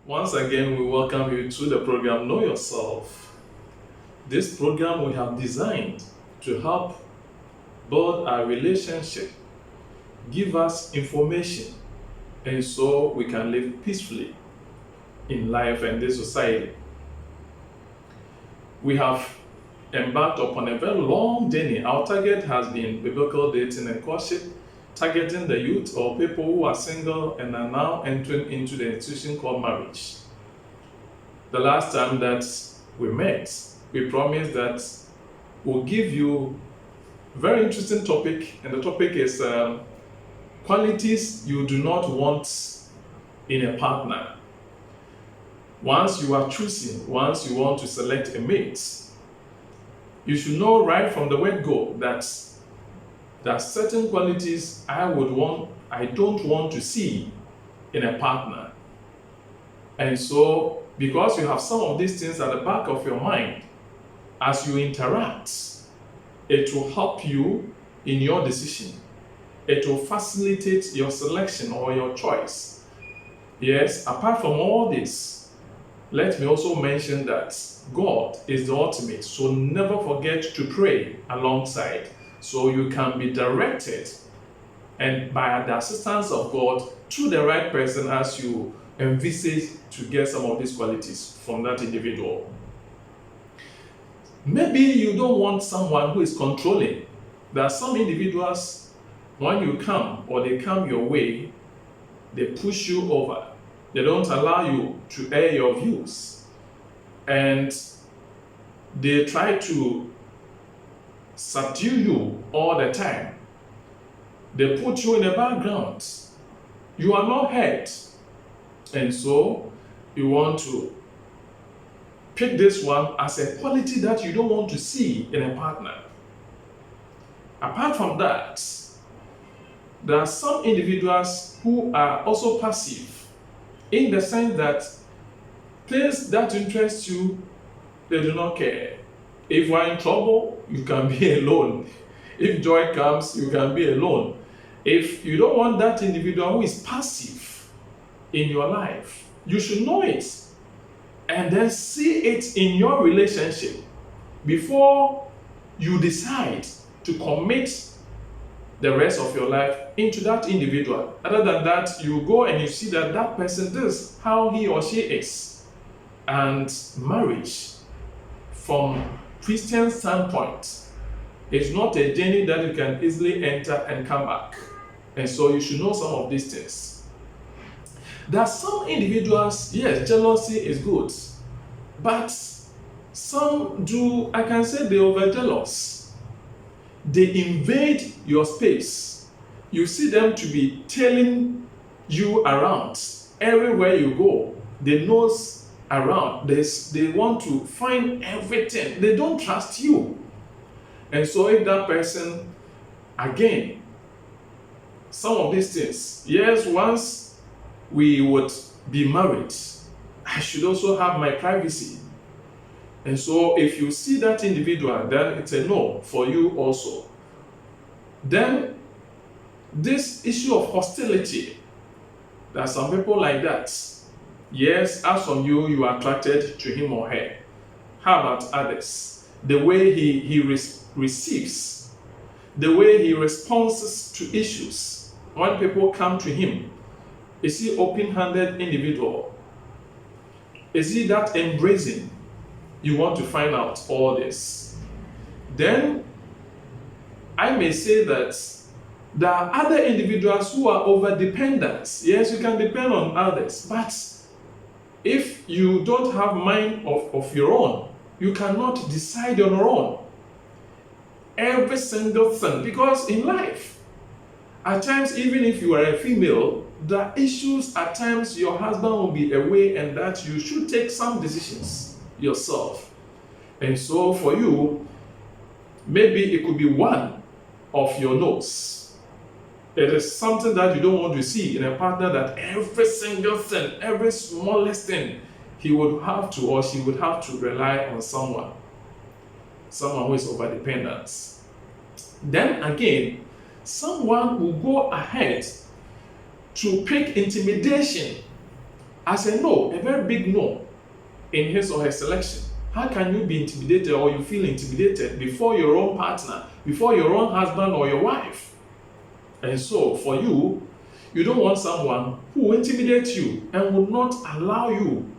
Once again, we welcome you to the program Know Yourself. This program we have designed to help build our relationship, give us information, and so we can live peacefully in life and this society. We have embarked upon a very long journey. Our target has been biblical dating and courtship, targeting the youth or people who are single and are now entering into the institution called marriage. The last time that we met, we promised that we'll give you a very interesting topic, and the topic is qualities you do not want in a partner. Once you are choosing, once you want to select a mate, you should know right from the word go that there are certain qualities I don't want to see in a partner. And so, because you have some of these things at the back of your mind, as you interact, it will help you in your decision. It will facilitate your selection or your choice. Yes, apart from all this, let me also mention that God is the ultimate, so never forget to pray alongside so you can be directed and by the assistance of God to the right person as you envisage to get some of these qualities from that individual. Maybe you don't want someone who is controlling. There are some individuals, when you come or they come your way, they push you over. They don't allow you to air your views. And they try to subdue you all the time. They put you in the background. You are not heard. And so you want to pick this one as a quality that you don't want to see in a partner. Apart from that, there are some individuals who are also passive in the sense that things that interest you, they do not care. If you are in trouble, you can be alone. If joy comes, you can be alone. If you don't want that individual who is passive in your life, you should know it and then see it in your relationship before you decide to commit the rest of your life into that individual. Other than that, you go and you see that that person, this is how he or she is. And marriage, from Christian standpoint, is not a journey that you can easily enter and come back. And so you should know some of these things. There are some individuals, yes, jealousy is good, but some do, I can say they over-jealous. They invade your space. You see them to be tailing you around. Everywhere you go, they nose around. They want to find everything. They don't trust you. And so if that person, again, some of these things, yes, once we would be married, I should also have my privacy. And so if you see that individual, then it's a no for you also. Then this issue of hostility, there are some people like that. Yes, as from you, you are attracted to him or her. How about others? The way he receives, the way he responds to issues. When people come to him, is he open-handed individual? Is he that embracing? You want to find out all this. Then I may say that there are other individuals who are over-dependent. Yes, you can depend on others, but if you don't have mind of your own, you cannot decide on your own. Every single thing, because in life, at times, even if you are a female, there are issues at times your husband will be away and that you should take some decisions yourself. And so for you, maybe it could be one of your no's. It is something that you don't want to see in a partner, that every single thing, every smallest thing, he would have to or she would have to rely on someone who is over-dependent. Then again, someone will go ahead to pick intimidation as a no, a very big no in his or her selection. How can you be intimidated or you feel intimidated before your own partner, before your own husband or your wife? And so for you, you don't want someone who will intimidate you and will not allow you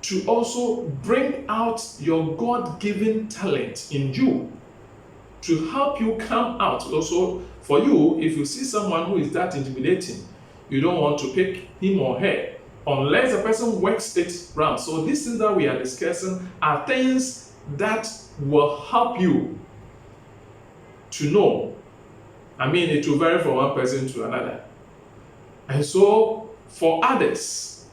to also bring out your God-given talent in you to help you come out. Also, for you, if you see someone who is that intimidating, you don't want to pick him or her unless the person works it round. So these things that we are discussing are things that will help you to know. I mean, it will vary from one person to another. And so for others,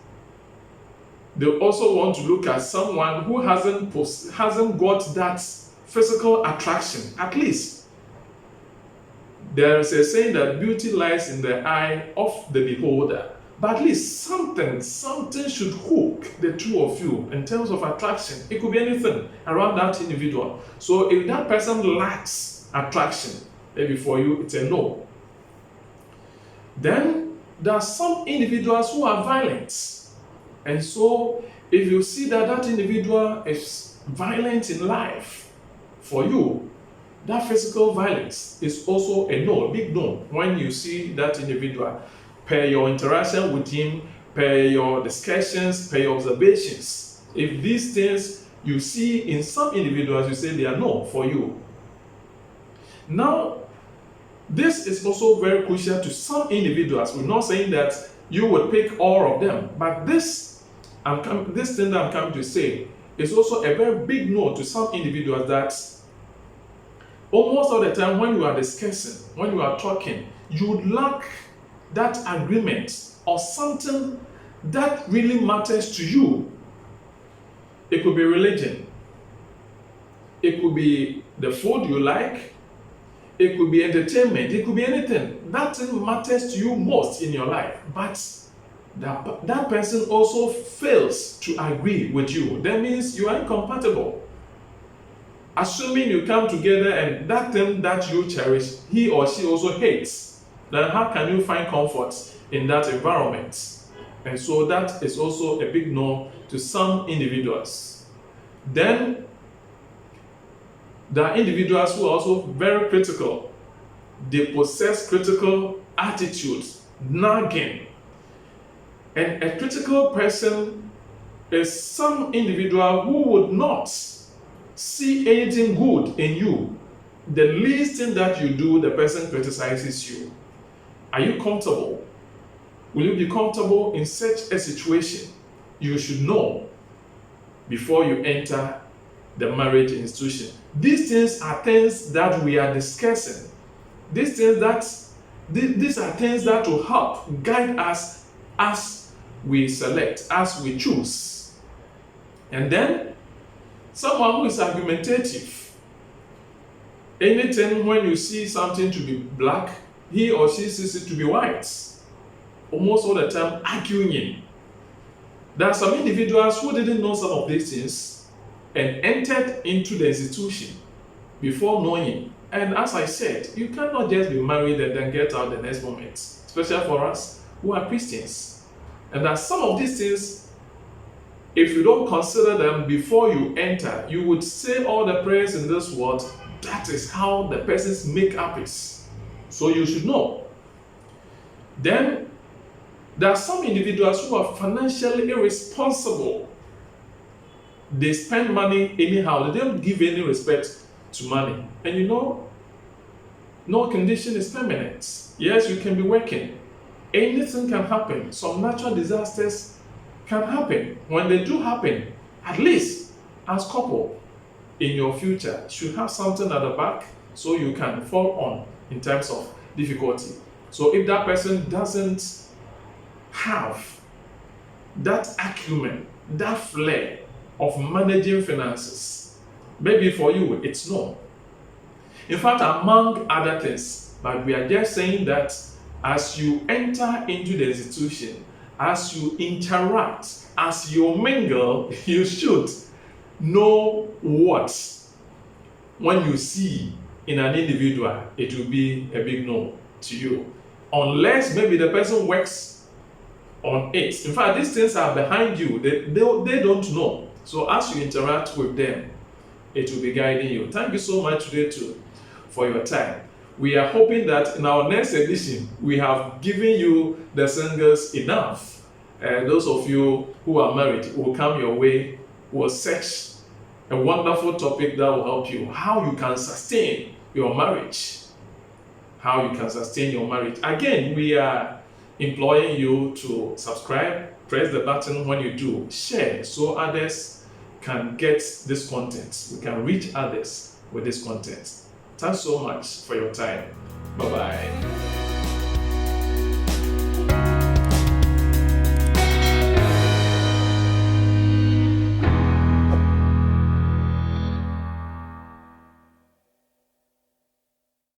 they also want to look at someone who hasn't got that physical attraction. At least there is a saying that beauty lies in the eye of the beholder. But at least something should hook the two of you in terms of attraction. It could be anything around that individual. So if that person lacks attraction, maybe for you it's a no. Then there are some individuals who are violent. And so if you see that that individual is violent in life, for you, that physical violence is also a no, a big no, when you see that individual, per your interaction with him, per your discussions, per your observations. If these things you see in some individuals, you say they are no for you. Now, this is also very crucial to some individuals. We're not saying that you would pick all of them, but this thing that I'm coming to say is also a very big no to some individuals, that almost all the time when you are discussing, when you are talking, you lack that agreement or something that really matters to you. It could be religion. It could be the food you like. It could be entertainment. It could be anything. That thing matters to you most in your life. But that person also fails to agree with you. That means you are incompatible. Assuming you come together and that thing that you cherish, he or she also hates, then how can you find comfort in that environment? And so that is also a big no to some individuals. Then there are individuals who are also very critical. They possess critical attitudes, nagging. And a critical person is some individual who would not see anything good in you. The least thing that you do, the person criticizes you. Are you comfortable? Will you be comfortable in such a situation? You should know before you enter the marriage institution. These things are things that we are discussing. These are things that will help guide us as we select, as we choose. And then someone who is argumentative. Anything when you see something to be black, he or she sees it to be white. Almost all the time arguing. There are some individuals who didn't know some of these things and entered into the institution before knowing. And as I said, you cannot just be married and then get out the next moment, especially for us who are Christians. And that some of these things, if you don't consider them before you enter, you would say all the prayers in this world. That is how the person's makeup is. So you should know. Then there are some individuals who are financially irresponsible. They spend money anyhow. They don't give any respect to money. And you know, no condition is permanent. Yes, you can be working. Anything can happen. Some natural disasters can happen. When they do happen, at least as couple in your future should have something at the back so you can fall on in terms of difficulty. So if that person doesn't have that acumen, that flair of managing finances, maybe for you it's no. In fact, among other things, but we are just saying that as you enter into the institution, as you interact, as you mingle, you should know what, when you see in an individual, it will be a big no to you. Unless maybe the person works on it. In fact, these things are behind you. They don't know. So as you interact with them, it will be guiding you. Thank you so much today too for your time. We are hoping that in our next edition, we have given you the singles enough. Those of you who are married will come your way, will search a wonderful topic that will help you. How you can sustain your marriage. How you can sustain your marriage. Again, we are imploring you to subscribe, press the button when you do, share so others can get this content. We can reach others with this content. Thanks so much for your time. Bye-bye.